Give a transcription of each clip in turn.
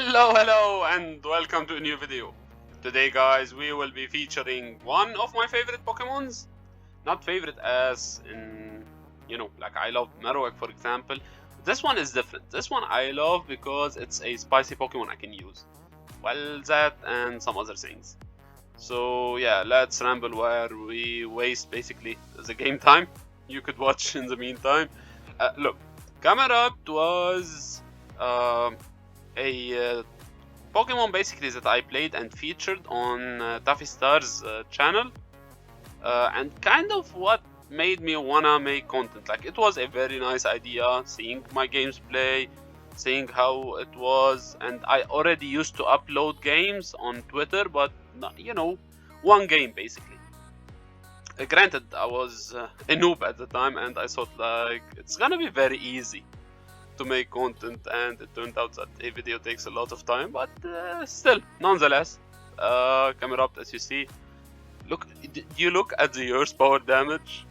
Hello and welcome to a new video. Today guys we will be featuring one of my favorite Pokemons. Not favorite as in, like I love Marowak for example. This one is different. This one I love because it's a spicy Pokemon I can use. Well, that and some other things. So yeah, let's ramble where we waste basically the game time. You could watch in the meantime. Look, Camerupt was a Pokemon basically that I played and featured on Taffy Star's channel, and kind of what made me wanna make content. Like, it was a very nice idea, seeing my games play, seeing how it was, and I already used to upload games on Twitter, but one game basically. Granted, I was a noob at the time, and I thought like it's gonna be very easy to make content, and it turned out that a video takes a lot of time, but still, nonetheless, Camerupt, as you see, you look at the Earth power damage,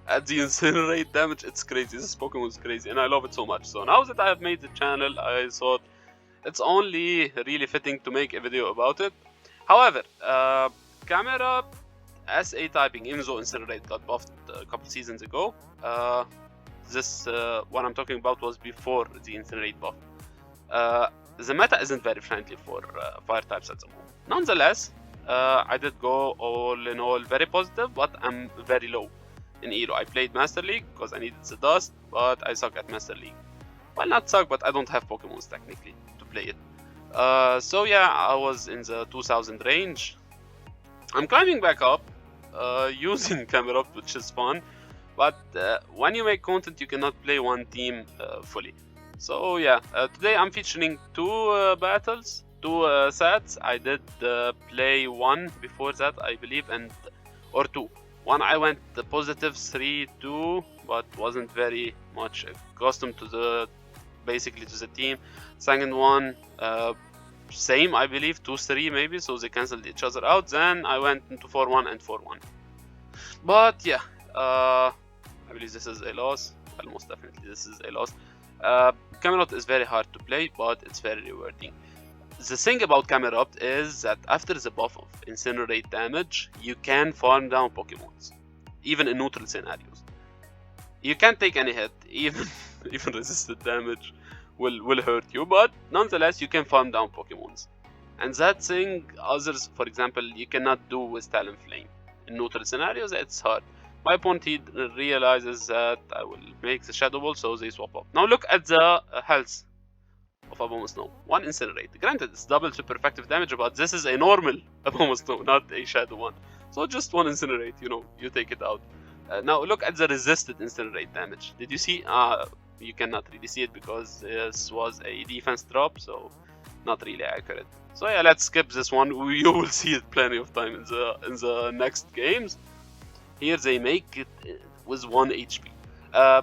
at the Incinerate damage, it's crazy. This Pokemon is crazy, and I love it so much. So now that I have made the channel, I thought it's only really fitting to make a video about it. However, Camerupt SA typing, even though Incinerate got buffed a couple seasons ago, this what I'm talking about was before the Incinerate buff. The meta isn't very friendly for fire types at the moment. Nonetheless, I did go all in all very positive, but I'm very low in Elo. I played Master League because I needed the dust, but I suck at Master League. Well, not suck, but I don't have Pokemons technically to play it. So yeah, I was in the 2000 range. I'm climbing back up using Camerupt, which is fun. But when you make content, you cannot play one team fully. So yeah, today I'm featuring two battles, two sets. I did play one before that, I believe, or two. One I went positive 3-2, but wasn't very much accustomed to basically to the team. Second one, same, I believe, 2-3 maybe, so they cancelled each other out. Then I went into 4-1 and 4-1. But yeah, I believe this is a loss. Well, most definitely this is a loss. Camerupt is very hard to play, but it's very rewarding. The thing about Camerupt is that after the buff of Incinerate damage, you can farm down Pokemons, even in neutral scenarios. You can't take any hit, even resisted damage will hurt you, but nonetheless you can farm down Pokemons. And that thing others, for example, you cannot do with Talonflame. In neutral scenarios, it's hard. My opponent, he realizes that I will make the Shadow Ball, so they swap up. Now look at the health of Abomasnow. One Incinerate. Granted, it's double super effective damage, but this is a normal Abomasnow, not a Shadow one. So just one Incinerate, you take it out. Now look at the resisted Incinerate damage. Did you see? You cannot really see it because this was a defense drop, so not really accurate. So yeah, let's skip this one. You will see it plenty of time in the next games. Here they make it with 1 HP.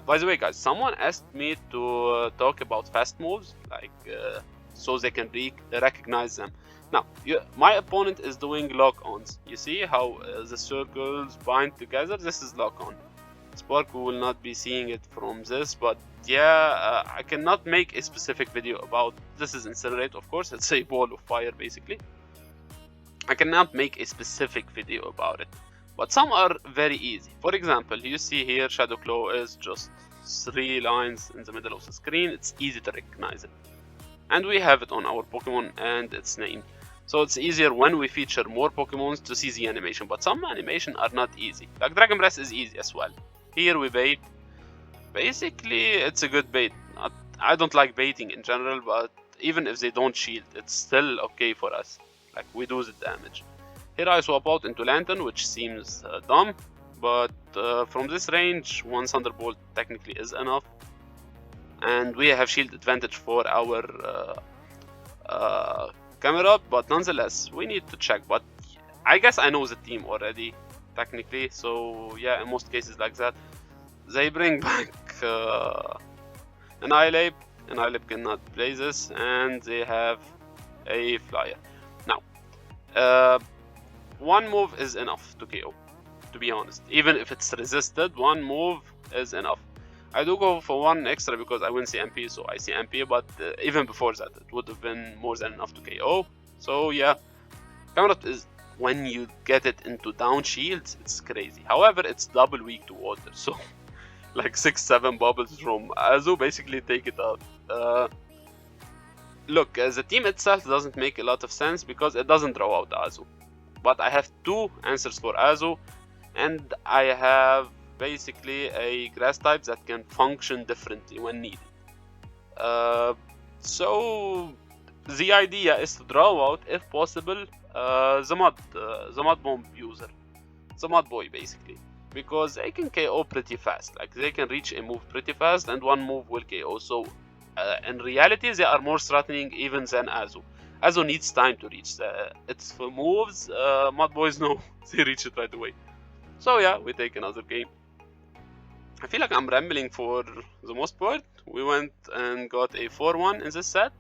By the way, guys, someone asked me to talk about fast moves, like so they can recognize them. Now, my opponent is doing lock-ons. You see how the circles bind together? This is lock-on. Spark, we will not be seeing it from this, but yeah, I cannot make a specific video about this. Is Incinerate, of course. It's a ball of fire, basically. I cannot make a specific video about it. But some are very easy. For example, you see here Shadow Claw is just 3 lines in the middle of the screen. It's easy to recognize it. And we have it on our Pokemon and its name. So it's easier when we feature more Pokemons to see the animation. But some animation are not easy. Like Dragon Breath is easy as well. Here we bait. Basically, it's a good bait. I don't like baiting in general, but even if they don't shield, it's still okay for us. Like, we do the damage. Here I swap out into Lantern, which seems dumb, but from this range, one Thunderbolt technically is enough. And we have shield advantage for our Camerupt, but nonetheless, we need to check. But I guess I know the team already, technically, so yeah, in most cases like that. They bring back Annihilape. Annihilape cannot play this, and they have a Flyer. Now, one move is enough to KO, to be honest. Even if it's resisted, one move is enough. I do go for one extra because I win CMP, so I CMP, but even before that, it would have been more than enough to KO. So yeah, Camelot is, when you get it into down shields, it's crazy. However, it's double weak to water, so like 6-7 bubbles from Azu basically take it out. Look, the team itself doesn't make a lot of sense because it doesn't draw out Azu. But I have 2 answers for Azu, and I have basically a grass type that can function differently when needed. So the idea is to draw out, if possible, the mud bomb user, the mud boy basically, because they can KO pretty fast. Like they can reach a move pretty fast, and one move will KO. So in reality, they are more threatening even than Azu. Azu needs time to reach its moves. Mud boys know they reach it right away. So yeah, we take another game. I feel like I'm rambling for the most part. We went and got a 4-1 in this set,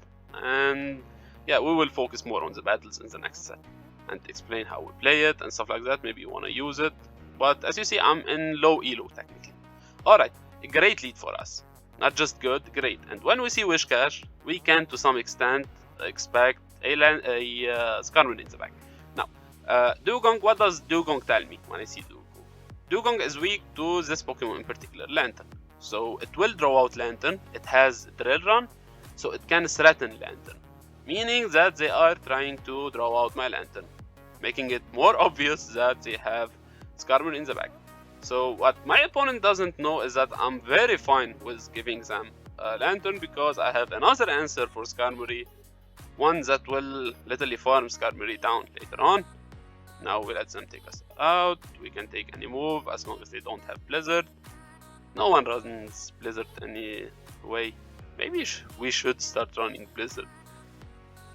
and yeah, we will focus more on the battles in the next set and explain how we play it and stuff like that. Maybe you want to use it, but as you see, I'm in low elo technically. Alright, a great lead for us. Not just good, great. And when we see Whiscash, we can to some extent expect a Skarmory in the back. Now, Dewgong, what does Dewgong tell me when I see Dewgong? Dewgong is weak to this Pokemon in particular, Lantern. So it will draw out Lantern, it has Drill Run, so it can threaten Lantern. Meaning that they are trying to draw out my Lantern, making it more obvious that they have Skarmory in the back. So what my opponent doesn't know is that I'm very fine with giving them Lantern because I have another answer for Skarmory, one that will literally farm Skarmory down later on. Now we let them take us out. We can take any move as long as they don't have Blizzard. No one runs Blizzard anyway. Maybe we should start running Blizzard.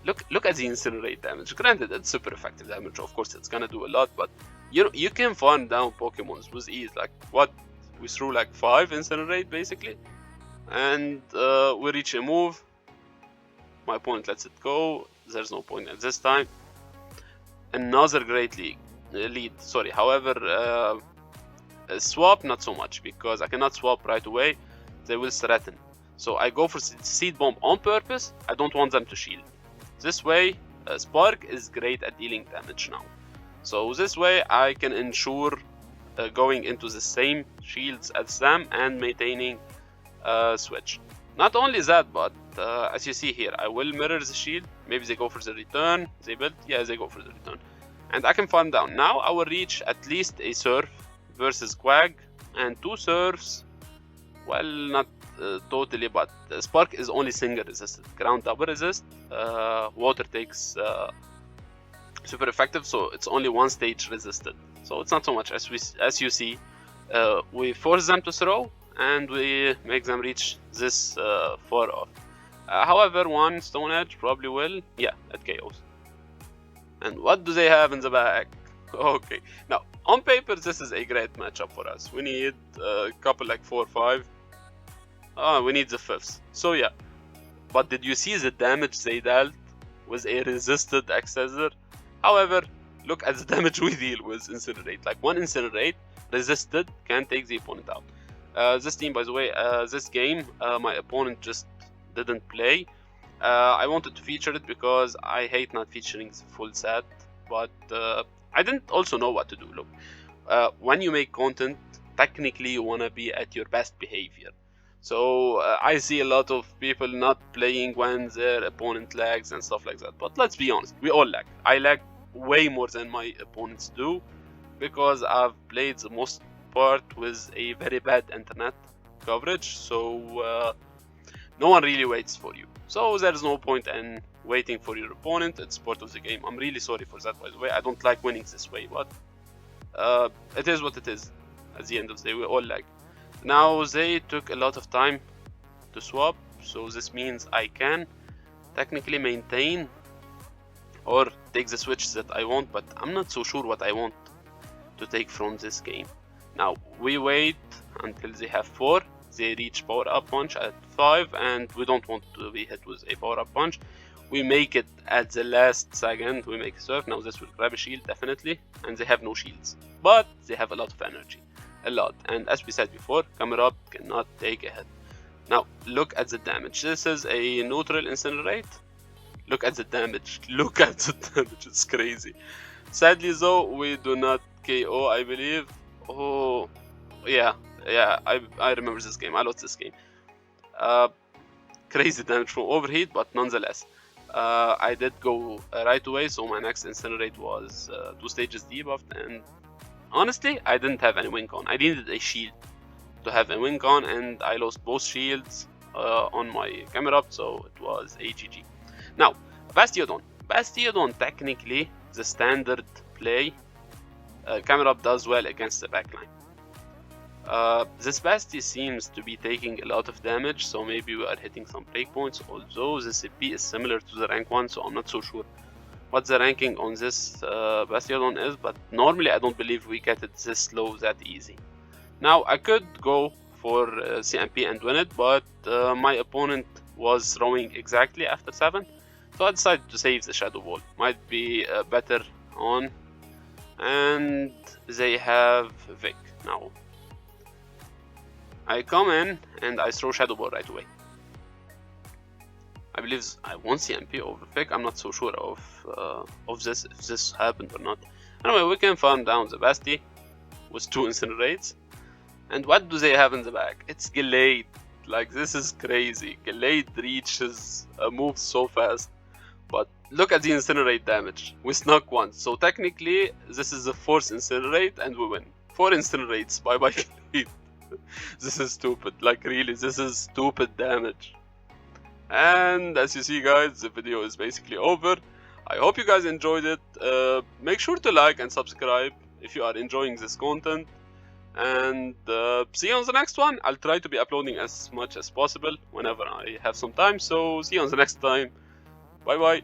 Look at the Incinerate damage. Granted, it's super effective damage. Of course, it's gonna do a lot, but you can farm down Pokemons with ease. Like what? We threw like 5 Incinerate basically, and we reach a move. My opponent lets it go. There's no point at this time. Another great lead. Sorry. However, swap not so much because I cannot swap right away. They will threaten. So I go for Seed Bomb on purpose. I don't want them to shield. This way, Spark is great at dealing damage now. So this way I can ensure going into the same shields as them and maintaining switch. Not only that, but as you see here, I will mirror the shield. Maybe they go for the return. They build, yeah, they go for the return. And I can farm down. Now I will reach at least a Surf versus Quag and 2 Surfs. Well, not totally, but Spark is only single resisted. Ground double resist. Water takes super effective, so it's only 1 stage resisted. So it's not so much as you see. We force them to throw and we make them reach this far off. However, one Stone Edge probably will, yeah, it KOs. And what do they have in the back? Okay, now on paper this is a great matchup for us. We need a couple like 4 or 5. We need the 5th. So yeah, but did you see the damage they dealt with a resisted Accessor? However, look at the damage we deal with Incinerate. Like 1 Incinerate resisted can take the opponent out. This team, by the way, this game, my opponent just didn't play. I wanted to feature it because I hate not featuring the full set, but I didn't also know what to do. Look, when you make content, technically you want to be at your best behavior. So I see a lot of people not playing when their opponent lags and stuff like that. But let's be honest, we all lag. I lag way more than my opponents do because I've played the most part with a very bad internet coverage. So no one really waits for you. So there's no point in waiting for your opponent. It's part of the game. I'm really sorry for that, by the way. I don't like winning this way, but it is what it is. At the end of the day, we all lag. Now they took a lot of time to swap, so this means I can technically maintain or take the switch that I want, but I'm not so sure what I want to take from this game. Now we wait until they have 4. They reach power up punch at 5, and we don't want to be hit with a power up punch. We make it at the last second. We make a surf. Now this will grab a shield definitely, and they have no shields, but they have a lot of energy. a lot. And as we said before, Camerupt cannot take a hit. Now look at the damage. This is a neutral incinerate. Look at the damage. Look at the damage. It's crazy. Sadly though, we do not KO, I believe. Oh, yeah, I remember this game. I lost this game. Crazy damage from overheat, but nonetheless, I did go right away. So my next incinerate was 2 stages debuffed, and honestly, I didn't have any win con. I needed a shield to have a win con, and I lost both shields on my Camerupt, so it was AGG. Now, Bastiodon. Bastiodon, technically, the standard play, Camerupt does well against the backline. This Basti seems to be taking a lot of damage, so maybe we are hitting some breakpoints, although this CP is similar to the rank 1, so I'm not so sure what the ranking on this Bastiodon is, but normally I don't believe we get it this low that easy. Now, I could go for CMP and win it, but my opponent was throwing exactly after 7, so I decided to save the Shadow Ball. Might be better on, and they have Vic. Now, I come in and I throw Shadow Ball right away. I believe I won CMP over Vic. I'm not so sure of this, if this happened or not. Anyway, we can farm down the Basti with 2 incinerates. And what do they have in the back? It's Gallade. Like, this is crazy. Gallade reaches moves so fast. But look at the incinerate damage. We snuck once. So technically, this is the 4th incinerate and we win. 4 incinerates. Bye bye Gallade. This is stupid. Like, really, this is stupid damage. And as you see, guys, the video is basically over. I hope you guys enjoyed it. Make sure to like and subscribe if you are enjoying this content. And see you on the next one. I'll try to be uploading as much as possible whenever I have some time. So see you on the next time. Bye bye.